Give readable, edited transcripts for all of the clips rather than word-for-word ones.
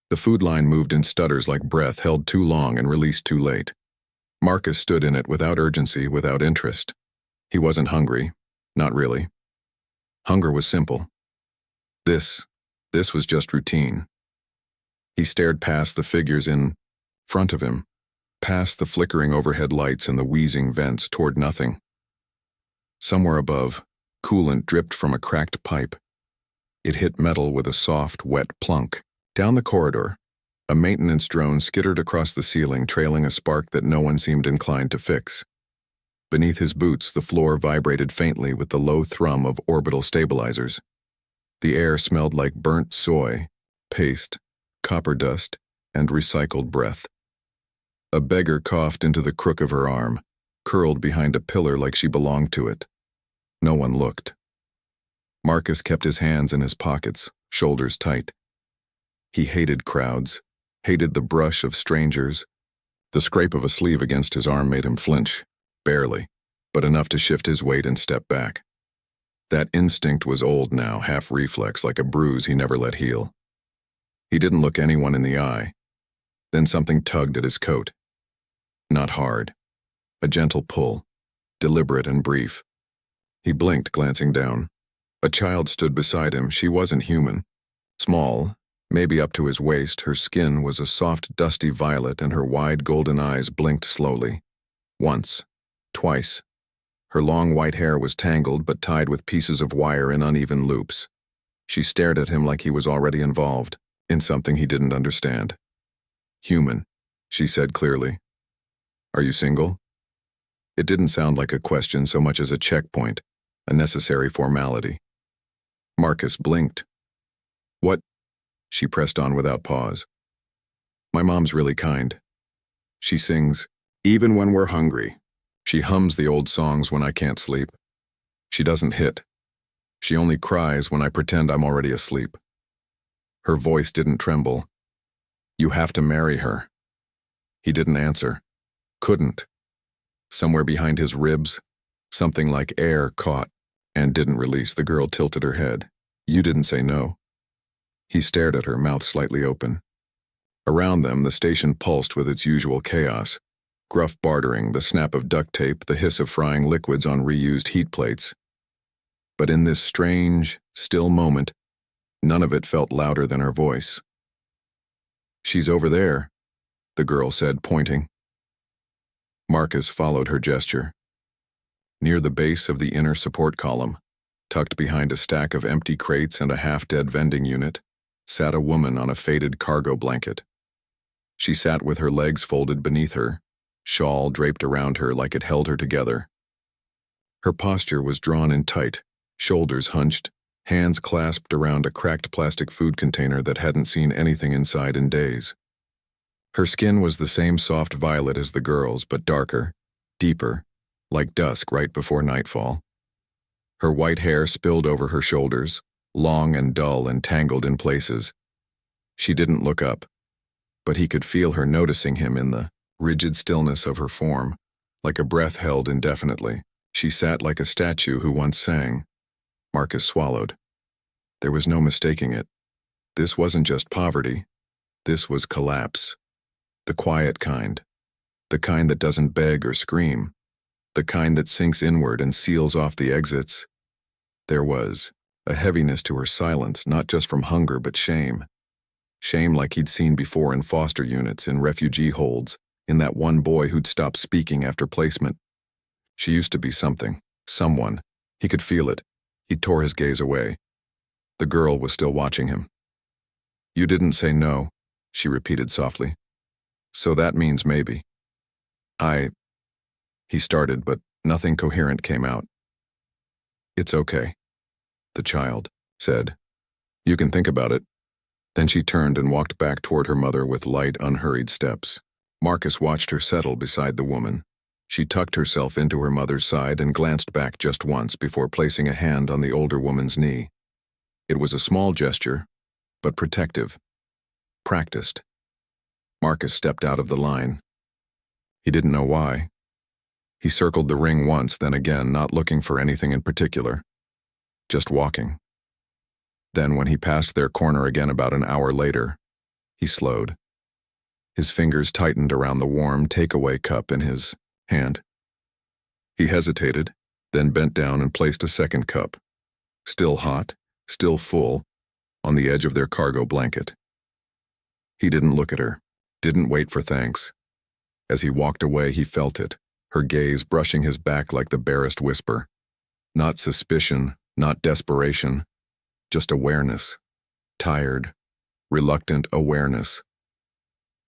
The food line moved in stutters like breath held too long and released too late. Marcus stood in it without urgency, without interest. He wasn't hungry. Not really. Hunger was simple. This was just routine. He stared past the figures in front of him, past the flickering overhead lights and the wheezing vents toward nothing. Somewhere above, coolant dripped from a cracked pipe. It hit metal with a soft, wet plunk. Down the corridor, a maintenance drone skittered across the ceiling, trailing a spark that no one seemed inclined to fix. Beneath his boots, the floor vibrated faintly with the low thrum of orbital stabilizers. The air smelled like burnt soy, paste, copper dust, and recycled breath. A beggar coughed into the crook of her arm, curled behind a pillar like she belonged to it. No one looked. Marcus kept his hands in his pockets, shoulders tight. He hated crowds, hated the brush of strangers. The scrape of a sleeve against his arm made him flinch, barely, but enough to shift his weight and step back. That instinct was old now, half reflex, like a bruise he never let heal. He didn't look anyone in the eye. Then something tugged at his coat. Not hard. A gentle pull, deliberate and brief. He blinked, glancing down. A child stood beside him. She wasn't human. Small, maybe up to his waist, her skin was a soft, dusty violet, and her wide golden eyes blinked slowly. Once. Twice. Her long white hair was tangled but tied with pieces of wire in uneven loops. She stared at him like he was already involved, in something he didn't understand. "Human," she said clearly. "Are you single?" It didn't sound like a question so much as a checkpoint, a necessary formality. Marcus blinked. "What?" She pressed on without pause. "My mom's really kind. She sings, 'Even when we're hungry.' She hums the old songs when I can't sleep. She doesn't hit. She only cries when I pretend I'm already asleep." Her voice didn't tremble. "You have to marry her." He didn't answer. Couldn't. Somewhere behind his ribs, something like air caught and didn't release. The girl tilted her head. "You didn't say no." He stared at her, mouth slightly open. Around them, the station pulsed with its usual chaos. Gruff bartering, the snap of duct tape, the hiss of frying liquids on reused heat plates. But in this strange, still moment, none of it felt louder than her voice. "She's over there," the girl said, pointing. Marcus followed her gesture. Near the base of the inner support column, tucked behind a stack of empty crates and a half-dead vending unit, sat a woman on a faded cargo blanket. She sat with her legs folded beneath her, shawl draped around her like it held her together. Her posture was drawn in tight, shoulders hunched, hands clasped around a cracked plastic food container that hadn't seen anything inside in days. Her skin was the same soft violet as the girl's, but darker, deeper, like dusk right before nightfall. Her white hair spilled over her shoulders, long and dull and tangled in places. She didn't look up, but he could feel her noticing him in the rigid stillness of her form, like a breath held indefinitely. She sat like a statue who once sang. Marcus swallowed. There was no mistaking it. This wasn't just poverty. This was collapse. The quiet kind. The kind that doesn't beg or scream. The kind that sinks inward and seals off the exits. There was a heaviness to her silence, not just from hunger but shame. Shame like he'd seen before in foster units, in refugee holds, in that one boy who'd stopped speaking after placement. She used to be something, someone. He could feel it. He tore his gaze away. The girl was still watching him. "You didn't say no," she repeated softly. "So that means maybe." He started, but nothing coherent came out. "It's okay," the child said. "You can think about it." Then she turned and walked back toward her mother with light, unhurried steps. Marcus watched her settle beside the woman. She tucked herself into her mother's side and glanced back just once before placing a hand on the older woman's knee. It was a small gesture, but protective. Practiced. Marcus stepped out of the line. He didn't know why. He circled the ring once, then again, not looking for anything in particular. Just walking. Then, when he passed their corner again about an hour later, He slowed. His fingers tightened around the warm takeaway cup in his hand. He hesitated, then bent down and placed a second cup, still hot, still full, on the edge of their cargo blanket. He didn't look at her, didn't wait for thanks. As he walked away, he felt it, her gaze brushing his back like the barest whisper. Not suspicion, not desperation, just awareness. Tired, reluctant awareness.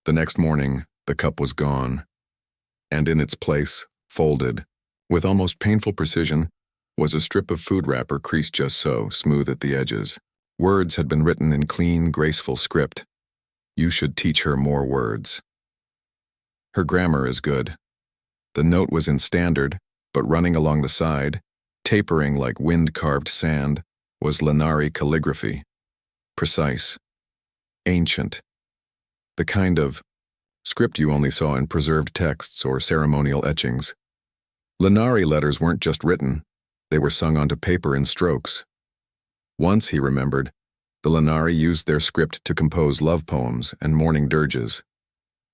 The next morning, the cup was gone, and in its place, folded, with almost painful precision, was a strip of food wrapper creased just so, smooth at the edges. Words had been written in clean, graceful script. You should teach her more words. Her grammar is good. The note was in standard, but running along the side, tapering like wind-carved sand, was Lenari calligraphy. Precise. Ancient. The kind of script you only saw in preserved texts or ceremonial etchings. Lenari letters weren't just written, they were sung onto paper in strokes. Once, he remembered, the Lenari used their script to compose love poems and morning dirges.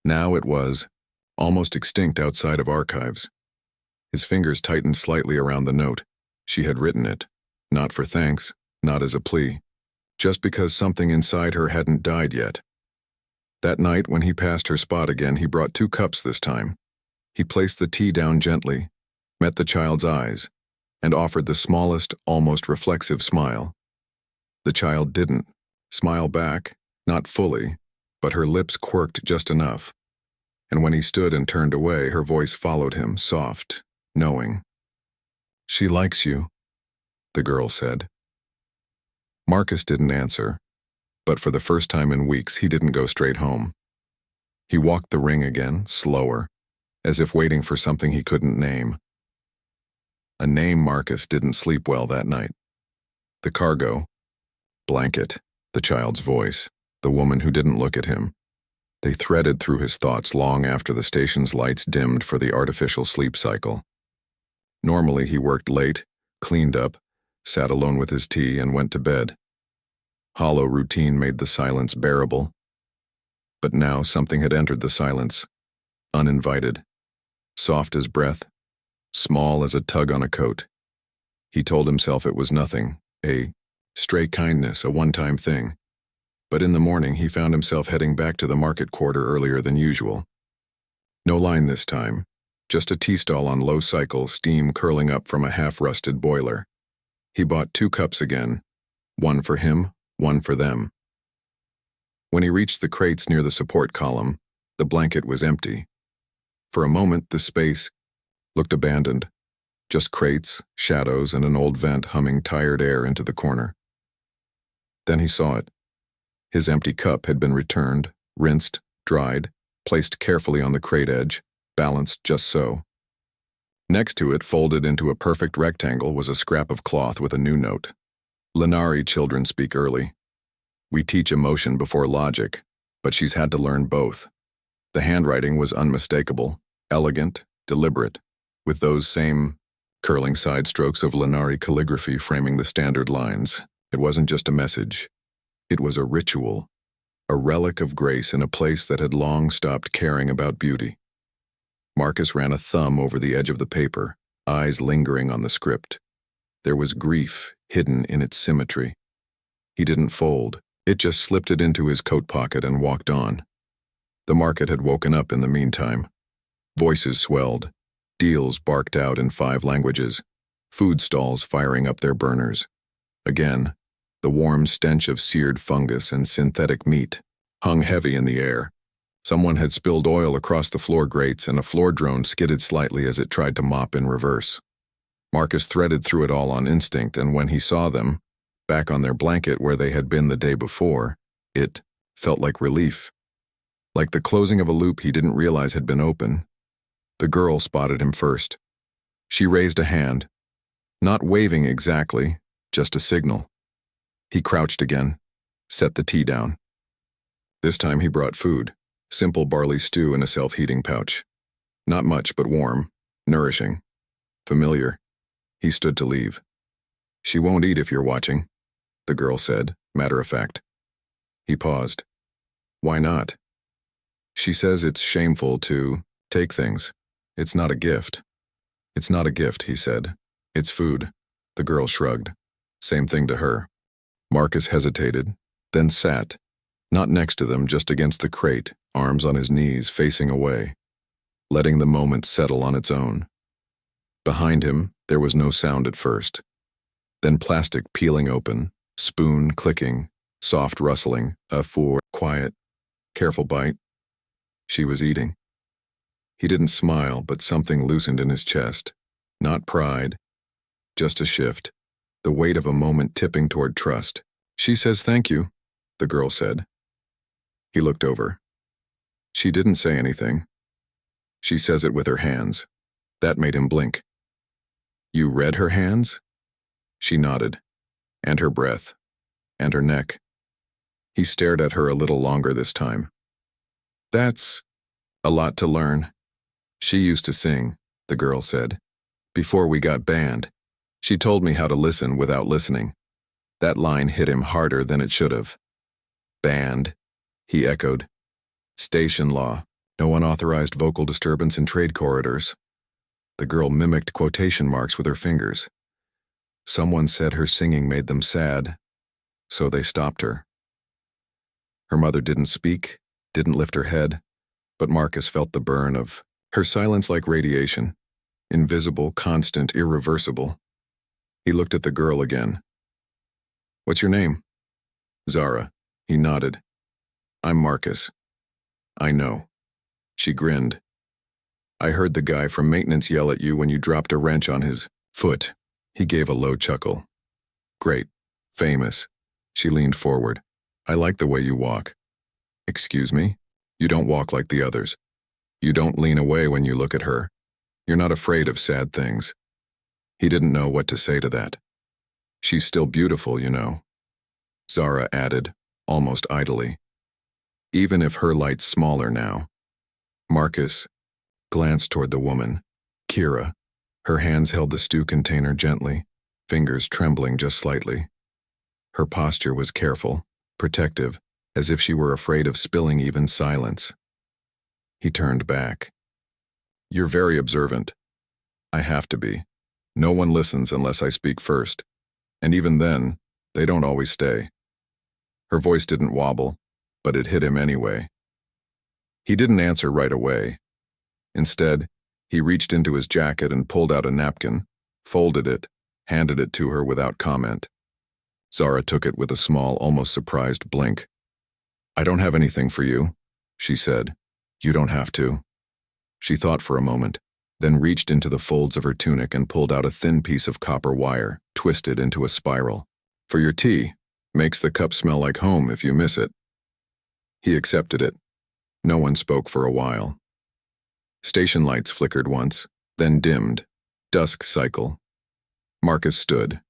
Now it was almost extinct outside of archives. His fingers tightened slightly around the note. She had written it, not for thanks, not as a plea, just because something inside her hadn't died yet. That night, when he passed her spot again, he brought 2 cups this time. He placed the tea down gently, met the child's eyes, and offered the smallest, almost reflexive smile. The child didn't smile back, not fully, but her lips quirked just enough. And when he stood and turned away, her voice followed him, soft, knowing. She likes you, the girl said. Marcus didn't answer, but for the first time in weeks, he didn't go straight home. He walked the ring again, slower, as if waiting for something he couldn't name. A name Marcus didn't sleep well that night. The cargo, blanket, the child's voice, the woman who didn't look at him. They threaded through his thoughts long after the station's lights dimmed for the artificial sleep cycle. Normally he worked late, cleaned up, sat alone with his tea, and went to bed. Hollow routine made the silence bearable. But now something had entered the silence, uninvited, soft as breath, small as a tug on a coat. He told himself it was nothing, a stray kindness, a one-time thing. But in the morning he found himself heading back to the market quarter earlier than usual. No line this time, just a tea stall on low cycle, steam curling up from a half-rusted boiler. He bought 2 cups again, one for him, one for them. When he reached the crates near the support column, the blanket was empty. For a moment, the space looked abandoned. Just crates, shadows, and an old vent humming tired air into the corner. Then he saw it. His empty cup had been returned, rinsed, dried, placed carefully on the crate edge, balanced just so. Next to it, folded into a perfect rectangle, was a scrap of cloth with a new note. Lenari children speak early. We teach emotion before logic, but she's had to learn both. The handwriting was unmistakable, elegant, deliberate, with those same curling side strokes of Lenari calligraphy framing the standard lines. It wasn't just a message. It was a ritual, a relic of grace in a place that had long stopped caring about beauty. Marcus ran a thumb over the edge of the paper, eyes lingering on the script. There was grief hidden in its symmetry. He didn't fold. It just slipped it into his coat pocket and walked on. The market had woken up in the meantime. Voices swelled. Deals barked out in 5 languages. Food stalls firing up their burners. Again, the warm stench of seared fungus and synthetic meat hung heavy in the air. Someone had spilled oil across the floor grates, and a floor drone skidded slightly as it tried to mop in reverse. Marcus threaded through it all on instinct, and when he saw them, back on their blanket where they had been the day before, it felt like relief. Like the closing of a loop he didn't realize had been open. The girl spotted him first. She raised a hand, not waving exactly, just a signal. He crouched again, set the tea down. This time he brought food, simple barley stew in a self-heating pouch. Not much, but warm, nourishing, familiar. He stood to leave. She won't eat if you're watching, the girl said, matter of fact. He paused. Why not? She says it's shameful to take things. It's not a gift. It's not a gift, he said. It's food. The girl shrugged. Same thing to her. Marcus hesitated, then sat, not next to them, just against the crate, arms on his knees, facing away, letting the moment settle on its own. Behind him, there was no sound at first. Then plastic peeling open, spoon clicking, soft rustling, a quiet, careful bite. She was eating. He didn't smile, but something loosened in his chest. Not pride, just a shift, the weight of a moment tipping toward trust. She says thank you, the girl said. He looked over. She didn't say anything. She says it with her hands. That made him blink. You read her hands? She nodded. And her breath. And her neck. He stared at her a little longer this time. That's a lot to learn. She used to sing, the girl said. Before we got banned. She told me how to listen without listening. That line hit him harder than it should have. Banned, he echoed. Station law. No unauthorized vocal disturbance in trade corridors. The girl mimicked quotation marks with her fingers. Someone said her singing made them sad, so they stopped her. Her mother didn't speak, didn't lift her head, but Marcus felt the burn of her silence like radiation, invisible, constant, irreversible. He looked at the girl again. What's your name? Zara. He nodded. I'm Marcus. I know. She grinned. I heard the guy from maintenance yell at you when you dropped a wrench on his foot. He gave a low chuckle. Great. Famous. She leaned forward. I like the way you walk. Excuse me? You don't walk like the others. You don't lean away when you look at her. You're not afraid of sad things. He didn't know what to say to that. She's still beautiful, you know. Zara added, almost idly. Even if her light's smaller now. Marcus glanced toward the woman, Kira. Her hands held the stew container gently, fingers trembling just slightly. Her posture was careful, protective, as if she were afraid of spilling even silence. He turned back. You're very observant. I have to be. No one listens unless I speak first. And even then, they don't always stay. Her voice didn't wobble, but it hit him anyway. He didn't answer right away. Instead, he reached into his jacket and pulled out a napkin, folded it, handed it to her without comment. Zara took it with a small, almost surprised blink. I don't have anything for you, she said. You don't have to. She thought for a moment, then reached into the folds of her tunic and pulled out a thin piece of copper wire, twisted into a spiral. For your tea. Makes the cup smell like home if you miss it. He accepted it. No one spoke for a while. Station lights flickered once, then dimmed. Dusk cycle. Marcus stood.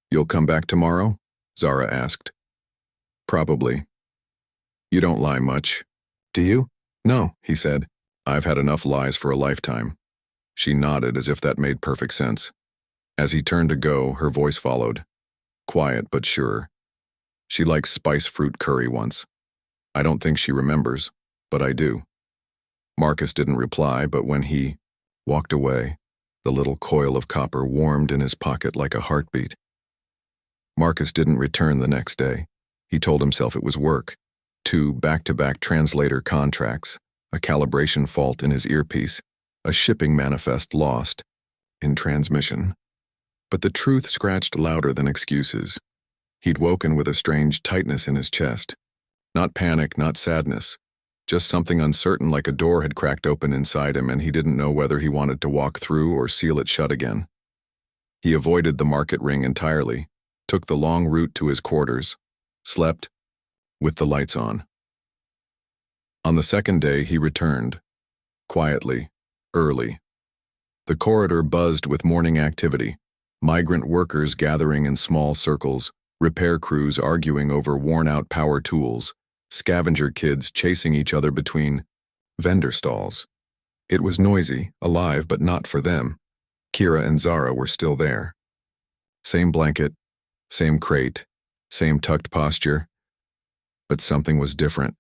You'll come back tomorrow? Zara asked. Probably. You don't lie much. Do you? No, he said. I've had enough lies for a lifetime. She nodded as if that made perfect sense. As he turned to go, her voice followed. Quiet but sure. She liked spice fruit curry once. I don't think she remembers, but I do. Marcus didn't reply, but when he walked away, the little coil of copper warmed in his pocket like a heartbeat. Marcus didn't return the next day. He told himself it was work. 2 back-to-back translator contracts, a calibration fault in his earpiece, a shipping manifest lost in transmission. But the truth scratched louder than excuses. He'd woken with a strange tightness in his chest. Not panic, not sadness. Just something uncertain, like a door had cracked open inside him and he didn't know whether he wanted to walk through or seal it shut again. He avoided the market ring entirely, took the long route to his quarters, slept, with the lights on. On the second day he returned. Quietly, early. The corridor buzzed with morning activity. Migrant workers gathering in small circles, repair crews arguing over worn-out power tools, scavenger kids chasing each other between vendor stalls. It was noisy, alive, but not for them. Kira and Zara were still there. Same blanket, same crate, same tucked posture. But something was different.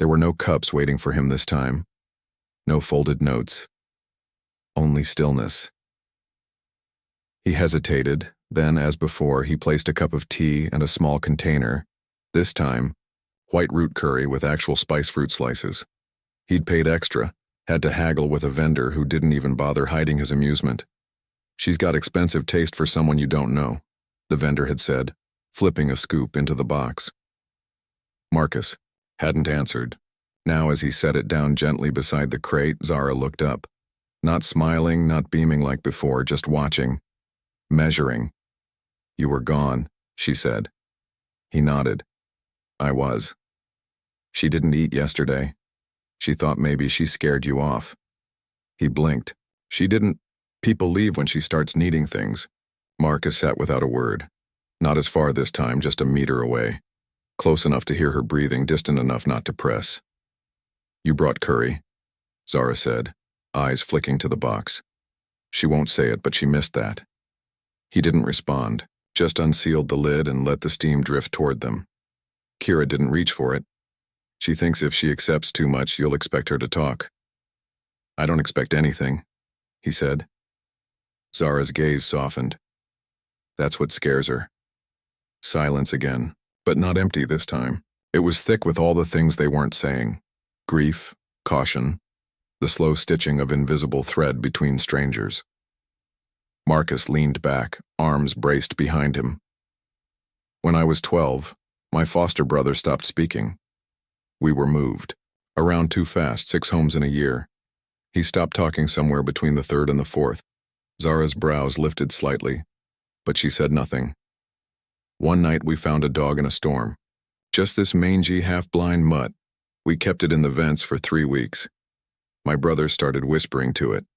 There were no cups waiting for him this time. No folded notes. Only stillness. He hesitated, then, as before, he placed a cup of tea and a small container. This time, white root curry with actual spice fruit slices. He'd paid extra, had to haggle with a vendor who didn't even bother hiding his amusement. "She's got expensive taste for someone you don't know," the vendor had said, flipping a scoop into the box. Marcus hadn't answered. Now, as he set it down gently beside the crate, Zara looked up. Not smiling, not beaming like before, just watching. Measuring. "You were gone," she said. He nodded. "I was. She didn't eat yesterday. She thought maybe she scared you off." He blinked. "She didn't. People leave when she starts needing things." Marcus sat without a word. Not as far this time, just a meter away. Close enough to hear her breathing, distant enough not to press. "You brought curry," Zara said, eyes flicking to the box. She won't say it, but she missed that. He didn't respond, just unsealed the lid and let the steam drift toward them. Kira didn't reach for it. She thinks if she accepts too much, you'll expect her to talk. "I don't expect anything," he said. Zara's gaze softened. That's what scares her. Silence again, but not empty this time. It was thick with all the things they weren't saying. Grief, caution, the slow stitching of invisible thread between strangers. Marcus leaned back, arms braced behind him. "When I was 12, my foster brother stopped speaking. We were moved. Around too fast, 6 homes in a year. He stopped talking somewhere between the 3rd and the 4th. Zara's brows lifted slightly, but she said nothing. "One night we found a dog in a storm. Just this mangy, half-blind mutt. We kept it in the vents for 3 weeks. My brother started whispering to it.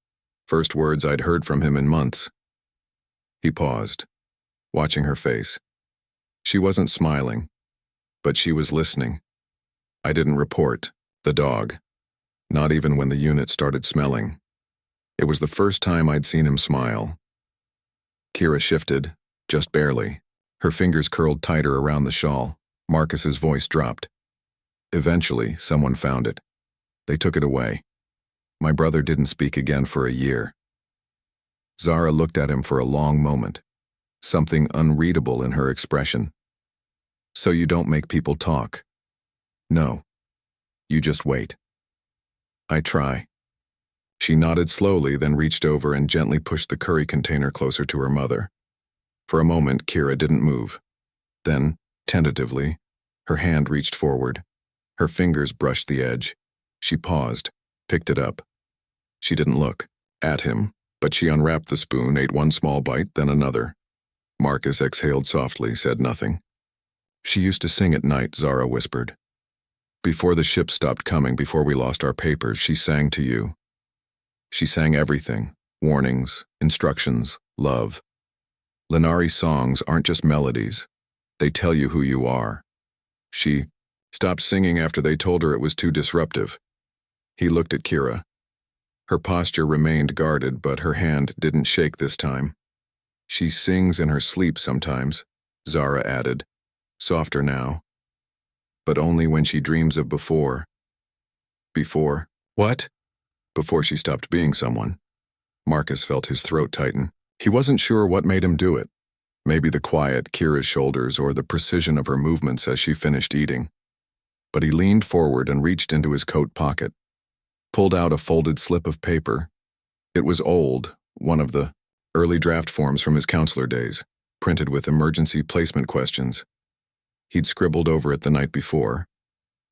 First words I'd heard from him in months." He paused, watching her face. She wasn't smiling, but she was listening. "I didn't report the dog, not even when the unit started smelling. It was the first time I'd seen him smile." Kira shifted, just barely. Her fingers curled tighter around the shawl. Marcus's voice dropped. "Eventually, someone found it. They took it away. My brother didn't speak again for a year." Zara looked at him for a long moment, something unreadable in her expression. "So you don't make people talk?" "No. You just wait." "I try." She nodded slowly, then reached over and gently pushed the curry container closer to her mother. For a moment, Kira didn't move. Then, tentatively, her hand reached forward. Her fingers brushed the edge. She paused, picked it up. She didn't look at him, but she unwrapped the spoon, ate one small bite, then another. Marcus exhaled softly, said nothing. "She used to sing at night," Zara whispered. "Before the ship stopped coming, before we lost our papers, she sang to you. She sang everything, warnings, instructions, love. Lenari's songs aren't just melodies. They tell you who you are. She stopped singing after they told her it was too disruptive." He looked at Kira. Her posture remained guarded, but her hand didn't shake this time. "She sings in her sleep sometimes," Zara added, softer now. "But only when she dreams of before." "Before what?" "Before she stopped being someone." Marcus felt his throat tighten. He wasn't sure what made him do it. Maybe the quiet, Kira's shoulders, or the precision of her movements as she finished eating. But he leaned forward and reached into his coat pocket, pulled out a folded slip of paper. It was old, one of the early draft forms from his counselor days, printed with emergency placement questions. He'd scribbled over it the night before.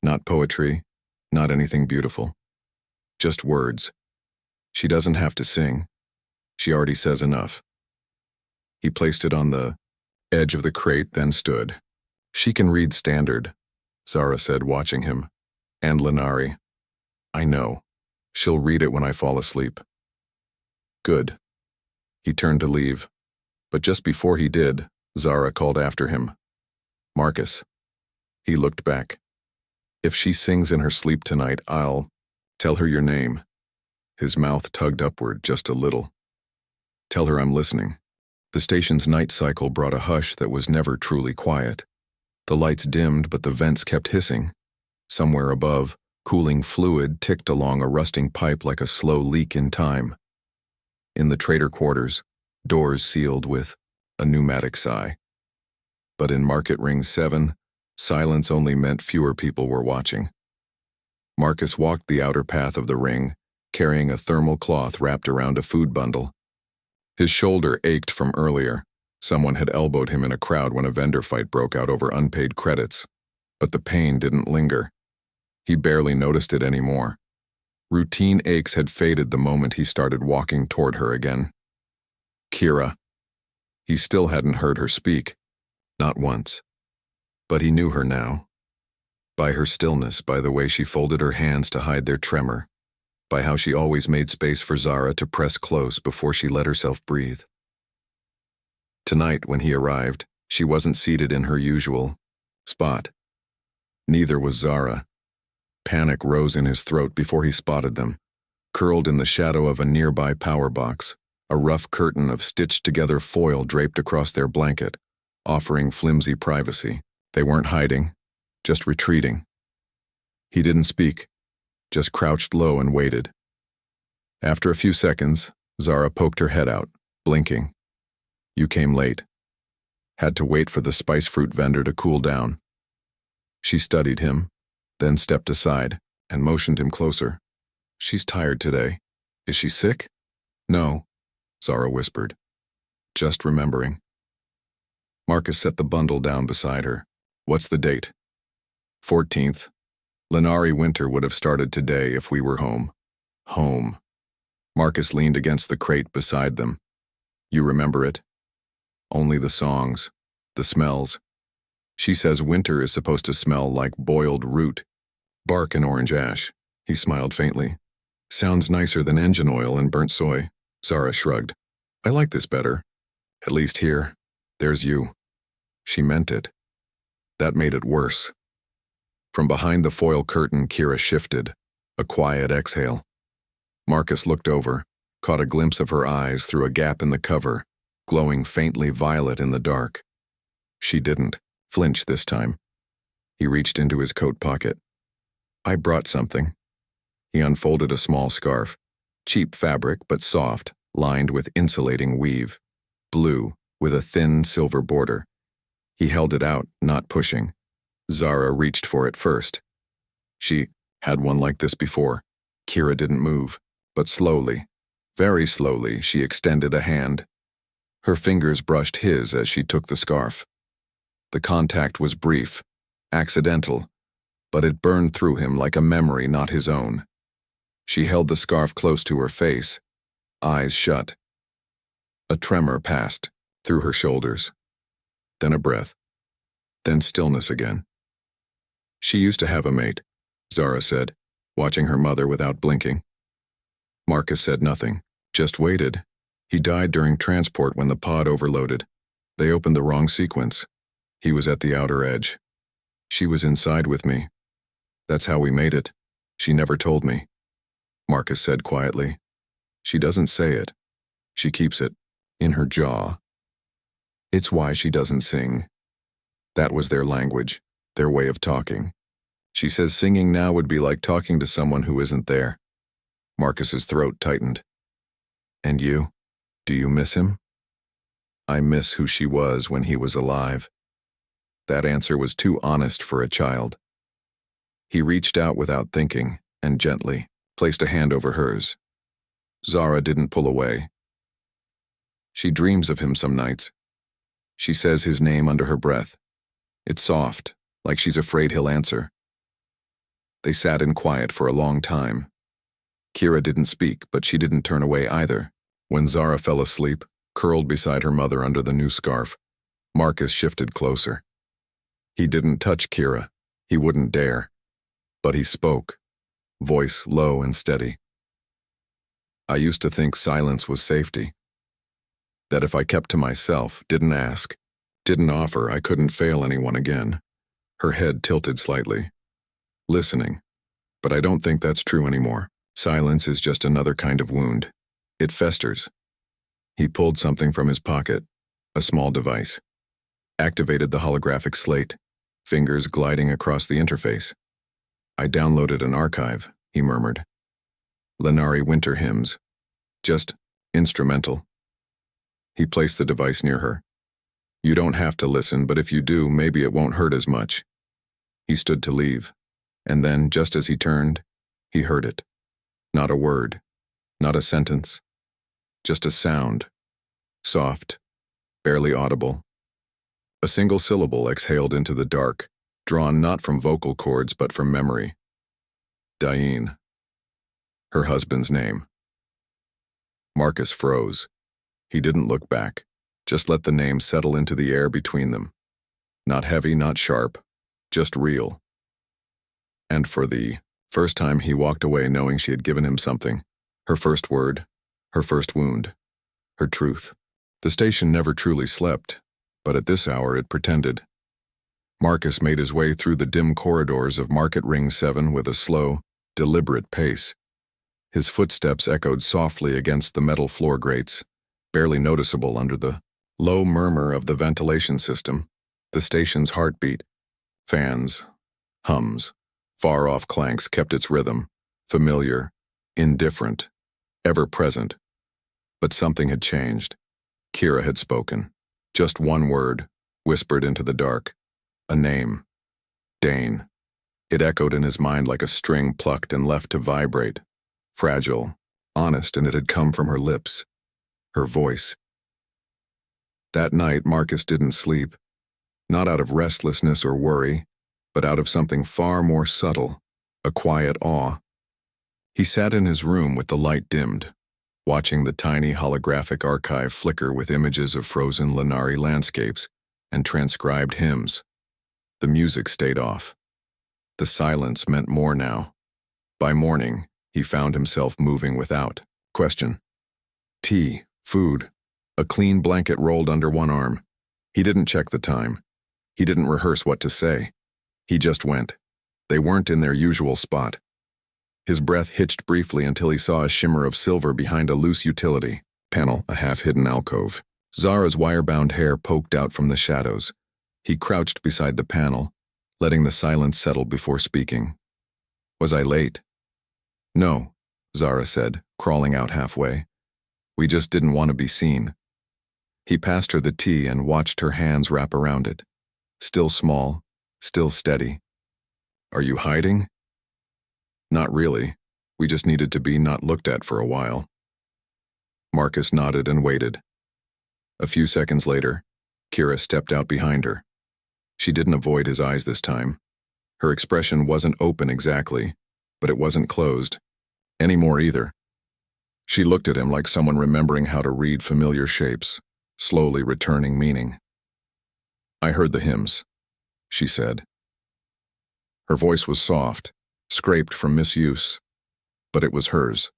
Not poetry, not anything beautiful. Just words. She doesn't have to sing. She already says enough. He placed it on the edge of the crate, then stood. "She can read standard," Zara said, watching him. "And Lenari. I know. She'll read it when I fall asleep." "Good." He turned to leave, but just before he did, Zara called after him. "Marcus." He looked back. "If she sings in her sleep tonight, I'll tell her your name." His mouth tugged upward just a little. "Tell her I'm listening." The station's night cycle brought a hush that was never truly quiet. The lights dimmed, but the vents kept hissing. Somewhere above, Cooling fluid ticked along a rusting pipe like a slow leak in time. In the trader quarters, doors sealed with a pneumatic sigh. But in Market Ring 7, silence only meant fewer people were watching. Marcus walked the outer path of the ring, carrying a thermal cloth wrapped around a food bundle. His shoulder ached from earlier. Someone had elbowed him in a crowd when a vendor fight broke out over unpaid credits. But the pain didn't linger. He barely noticed it anymore. Routine aches had faded the moment he started walking toward her again. Kira. He still hadn't heard her speak. Not once. But he knew her now. By her stillness, by the way she folded her hands to hide their tremor, by how she always made space for Zara to press close before she let herself breathe. Tonight, when he arrived, she wasn't seated in her usual spot. Neither was Zara. Panic rose in his throat before he spotted them. Curled in the shadow of a nearby power box, a rough curtain of stitched-together foil draped across their blanket, offering flimsy privacy. They weren't hiding, just retreating. He didn't speak, just crouched low and waited. After a few seconds, Zara poked her head out, blinking. You came late. Had to wait for the spice fruit vendor to cool down. She studied him, then stepped aside and motioned him closer. She's tired today. Is she sick? No, Zara whispered. Just remembering. Marcus set the bundle down beside her. What's the date? 14th. Lenari winter would have started today if we were home. Home. Marcus leaned against the crate beside them. You remember it? Only the songs, the smells. She says winter is supposed to smell like boiled root, bark and orange ash. He smiled faintly. Sounds nicer than engine oil and burnt soy. Zara shrugged. I like this better. At least here, there's you. She meant it. That made it worse. From behind the foil curtain, Kira shifted, a quiet exhale. Marcus looked over, caught a glimpse of her eyes through a gap in the cover, glowing faintly violet in the dark. She didn't flinch this time. He reached into his coat pocket. I brought something. He unfolded a small scarf, cheap fabric but soft, lined with insulating weave, blue with a thin silver border. He held it out, not pushing. Zara reached for it first. She had one like this before. Kira didn't move, but slowly, very slowly, she extended a hand. Her fingers brushed his as she took the scarf. The contact was brief, accidental, but it burned through him like a memory not his own. She held the scarf close to her face, eyes shut. A tremor passed through her shoulders, then a breath, then stillness again. She used to have a mate, Zara said, watching her mother without blinking. Marcus said nothing, just waited. He died during transport when the pod overloaded. They opened the wrong sequence. He was at the outer edge. She was inside with me. That's how we made it. She never told me. Marcus said quietly. She doesn't say it. She keeps it in her jaw. It's why she doesn't sing. That was their language, their way of talking. She says singing now would be like talking to someone who isn't there. Marcus's throat tightened. And you? Do you miss him? I miss who she was when he was alive. That answer was too honest for a child. He reached out without thinking, and gently placed a hand over hers. Zara didn't pull away. She dreams of him some nights. She says his name under her breath. It's soft, like she's afraid he'll answer. They sat in quiet for a long time. Kira didn't speak, but she didn't turn away either. When Zara fell asleep, curled beside her mother under the new scarf, Marcus shifted closer. He didn't touch Kira. He wouldn't dare. But he spoke, voice low and steady. I used to think silence was safety. That if I kept to myself, didn't ask, didn't offer, I couldn't fail anyone again. Her head tilted slightly. Listening. But I don't think that's true anymore. Silence is just another kind of wound. It festers. He pulled something from his pocket, a small device. Activated the holographic slate, fingers gliding across the interface. I downloaded an archive, he murmured. Lenari winter hymns. Just instrumental. He placed the device near her. You don't have to listen, but if you do, maybe it won't hurt as much. He stood to leave, and then, just as he turned, he heard it. Not a word, not a sentence, just a sound. Soft, barely audible. A single syllable exhaled into the dark, drawn not from vocal cords but from memory. Diane. Her husband's name. Marcus froze. He didn't look back, just let the name settle into the air between them. Not heavy, not sharp, just real. And for the first time he walked away knowing she had given him something. Her first word, her first wound, her truth. The station never truly slept, but at this hour it pretended. Marcus made his way through the dim corridors of Market Ring 7 with a slow, deliberate pace. His footsteps echoed softly against the metal floor grates, barely noticeable under the low murmur of the ventilation system. The station's heartbeat, fans, hums, far-off clanks kept its rhythm, familiar, indifferent, ever-present. But something had changed. Kira had spoken. Just one word, whispered into the dark. A name. Dane. It echoed in his mind like a string plucked and left to vibrate. Fragile, honest, and it had come from her lips. Her voice. That night, Marcus didn't sleep. Not out of restlessness or worry, but out of something far more subtle, a quiet awe. He sat in his room with the light dimmed, watching the tiny holographic archive flicker with images of frozen Lenari landscapes and transcribed hymns. The music stayed off. The silence meant more now. By morning, he found himself moving without question. Tea, food, a clean blanket rolled under one arm. He didn't check the time. He didn't rehearse what to say. He just went. They weren't in their usual spot. His breath hitched briefly until he saw a shimmer of silver behind a loose utility panel, a half-hidden alcove. Zara's wire-bound hair poked out from the shadows. He crouched beside the panel, letting the silence settle before speaking. Was I late? No, Zara said, crawling out halfway. We just didn't want to be seen. He passed her the tea and watched her hands wrap around it. Still small, still steady. Are you hiding? Not really. We just needed to be not looked at for a while. Marcus nodded and waited. A few seconds later, Kira stepped out behind her. She didn't avoid his eyes this time. Her expression wasn't open exactly, but it wasn't closed. Anymore either. She looked at him like someone remembering how to read familiar shapes, slowly returning meaning. I heard the hymns, she said. Her voice was soft, scraped from misuse, but it was hers.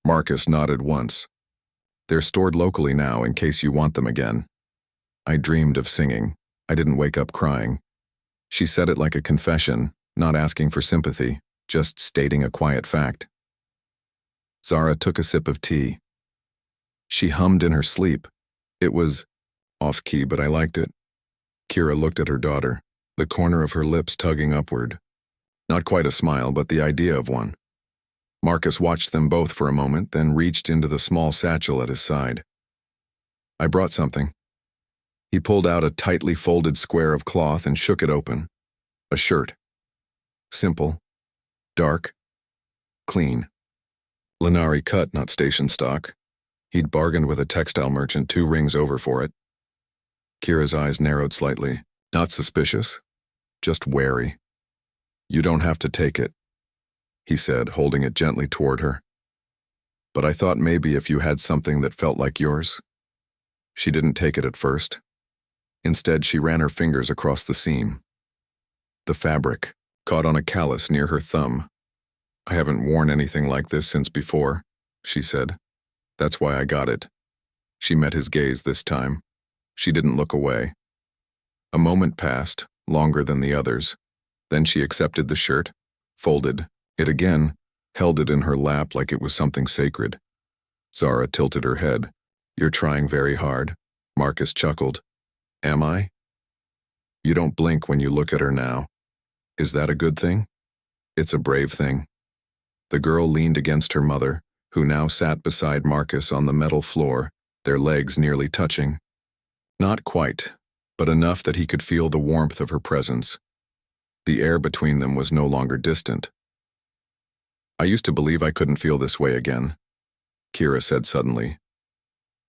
Marcus nodded once. They're stored locally now in case you want them again. I dreamed of singing. I didn't wake up crying. She said it like a confession, not asking for sympathy, just stating a quiet fact. Zara took a sip of tea. She hummed in her sleep. It was off-key, but I liked it. Kira looked at her daughter, the corner of her lips tugging upward. Not quite a smile, but the idea of one. Marcus watched them both for a moment, then reached into the small satchel at his side. I brought something. He pulled out a tightly folded square of cloth and shook it open. A shirt. Simple. Dark. Clean. Lenari cut, not station stock. He'd bargained with a textile merchant 2 rings over for it. Kira's eyes narrowed slightly. Not suspicious. Just wary. You don't have to take it, he said, holding it gently toward her. But I thought maybe if you had something that felt like yours. She didn't take it at first. Instead, she ran her fingers across the seam. The fabric caught on a callus near her thumb. I haven't worn anything like this since before, she said. That's why I got it. She met his gaze this time. She didn't look away. A moment passed, longer than the others. Then she accepted the shirt, folded it again, held it in her lap like it was something sacred. Zara tilted her head. You're trying very hard, Marcus chuckled. Am I? You don't blink when you look at her now. Is that a good thing? It's a brave thing. The girl leaned against her mother, who now sat beside Marcus on the metal floor, their legs nearly touching. Not quite, but enough that he could feel the warmth of her presence. The air between them was no longer distant. I used to believe I couldn't feel this way again, Kira said suddenly.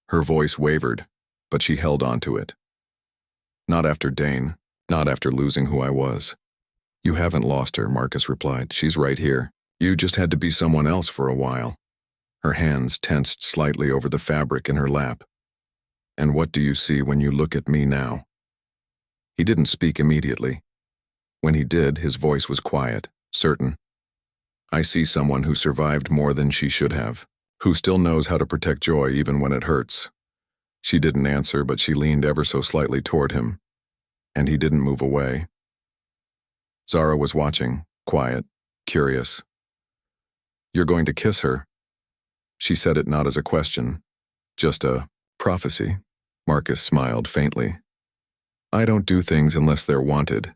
Her voice wavered, but she held on to it. Not after Dane, not after losing who I was. You haven't lost her, Marcus replied. She's right here. You just had to be someone else for a while. Her hands tensed slightly over the fabric in her lap. And what do you see when you look at me now? He didn't speak immediately. When he did, his voice was quiet, certain. I see someone who survived more than she should have, who still knows how to protect joy even when it hurts. She didn't answer, but she leaned ever so slightly toward him, and he didn't move away. Zara was watching, quiet, curious. You're going to kiss her? She said it not as a question, just a prophecy. Marcus smiled faintly. I don't do things unless they're wanted.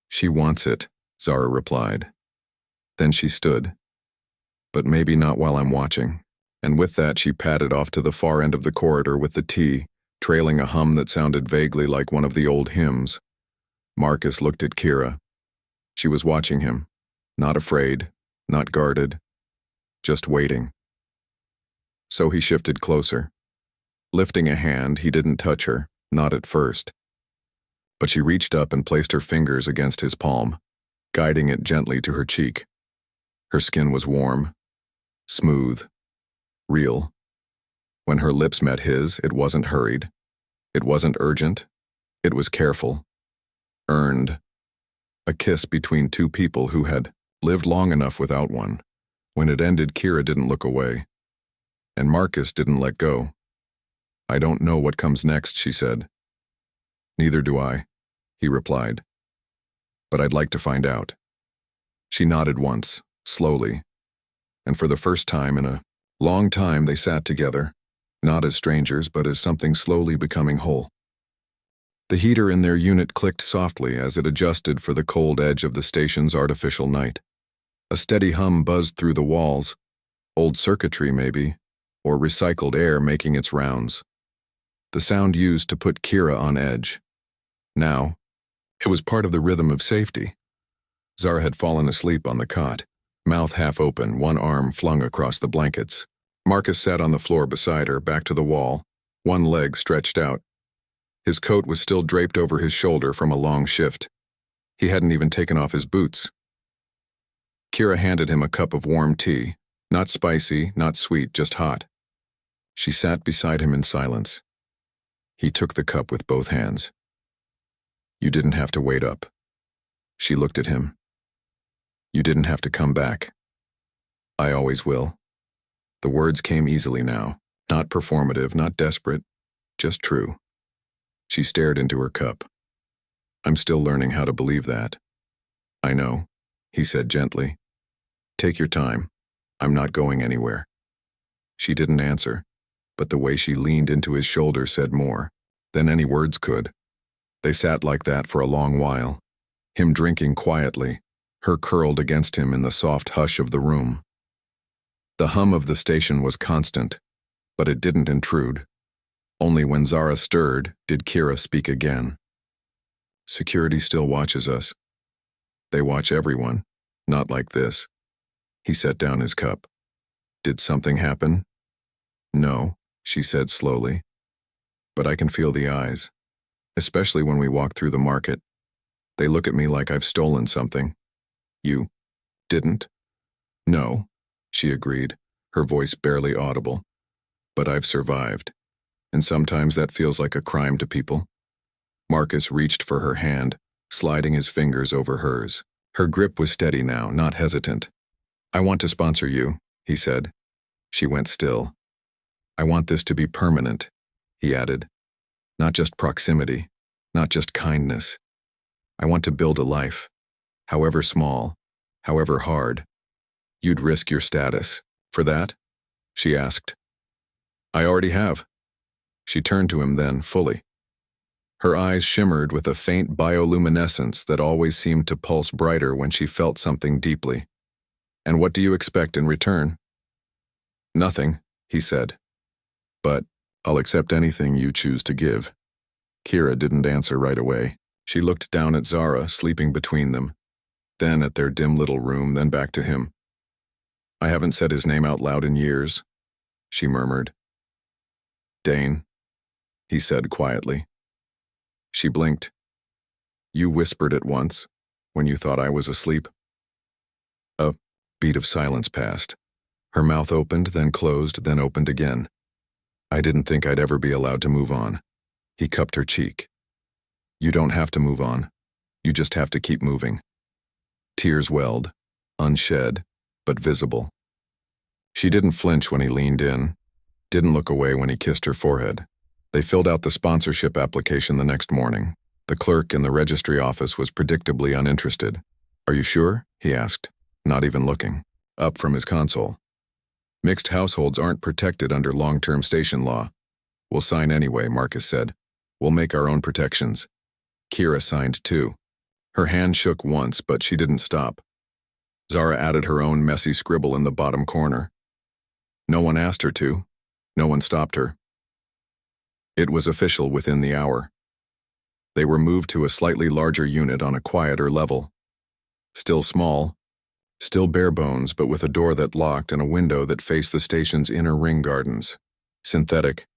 She wants it, Zara replied. Then she stood. But maybe not while I'm watching. And with that she padded off to the far end of the corridor with the tea, trailing a hum that sounded vaguely like one of the old hymns. Marcus looked at Kira. She was watching him, not afraid, not guarded, just waiting. So he shifted closer. Lifting a hand, he didn't touch her, not at first. But she reached up and placed her fingers against his palm, guiding it gently to her cheek. Her skin was warm, smooth, real. When her lips met his, it wasn't hurried. It wasn't urgent. It was careful. Earned. A kiss between two people who had lived long enough without one. When it ended, Kira didn't look away. And Marcus didn't let go. I don't know what comes next, she said. Neither do I, he replied. But I'd like to find out. She nodded once, slowly. And for the first time in a long time they sat together, not as strangers but as something slowly becoming whole. The heater in their unit clicked softly as it adjusted for the cold edge of the station's artificial night. A steady hum buzzed through the walls, old circuitry maybe, or recycled air making its rounds. The sound used to put Kira on edge. Now, it was part of the rhythm of safety. Zara had fallen asleep on the cot, mouth half open, one arm flung across the blankets. Marcus sat on the floor beside her, back to the wall, one leg stretched out. His coat was still draped over his shoulder from a long shift. He hadn't even taken off his boots. Kira handed him a cup of warm tea, not spicy, not sweet, just hot. She sat beside him in silence. He took the cup with both hands. You didn't have to wait up. She looked at him. You didn't have to come back. I always will. The words came easily now, not performative, not desperate, just true. She stared into her cup. I'm still learning how to believe that. I know, he said gently. Take your time. I'm not going anywhere. She didn't answer, but the way she leaned into his shoulder said more than any words could. They sat like that for a long while, him drinking quietly, her curled against him in the soft hush of the room. The hum of the station was constant, but it didn't intrude. Only when Zara stirred did Kira speak again. Security still watches us. They watch everyone, not like this. He set down his cup. Did something happen? No, she said slowly. But I can feel the eyes, especially when we walk through the market. They look at me like I've stolen something. You didn't? No, she agreed, her voice barely audible. But I've survived, and sometimes that feels like a crime to people. Marcus reached for her hand, sliding his fingers over hers. Her grip was steady now, not hesitant. I want to sponsor you, he said. She went still. I want this to be permanent, he added. Not just proximity, not just kindness. I want to build a life, however small, however hard. You'd risk your status. For that? She asked. I already have. She turned to him then, fully. Her eyes shimmered with a faint bioluminescence that always seemed to pulse brighter when she felt something deeply. "And what do you expect in return?" "Nothing," he said. "But I'll accept anything you choose to give." Kira didn't answer right away. She looked down at Zara, sleeping between them, then at their dim little room, then back to him. "I haven't said his name out loud in years," she murmured. "Dane," he said quietly. She blinked. "You whispered it once, when you thought I was asleep." A beat of silence passed. Her mouth opened, then closed, then opened again. "I didn't think I'd ever be allowed to move on." He cupped her cheek. "You don't have to move on. You just have to keep moving." Tears welled, unshed, but visible. She didn't flinch when he leaned in, didn't look away when he kissed her forehead. They filled out the sponsorship application the next morning. The clerk in the registry office was predictably uninterested. "Are you sure?" he asked, not even looking, up from his console. "Mixed households aren't protected under long-term station law." "We'll sign anyway," Marcus said. "We'll make our own protections." Kira signed too. Her hand shook once, but she didn't stop. Zara added her own messy scribble in the bottom corner. No one asked her to. No one stopped her. It was official within the hour. They were moved to a slightly larger unit on a quieter level. Still small, still bare bones, but with a door that locked and a window that faced the station's inner ring gardens. Synthetic,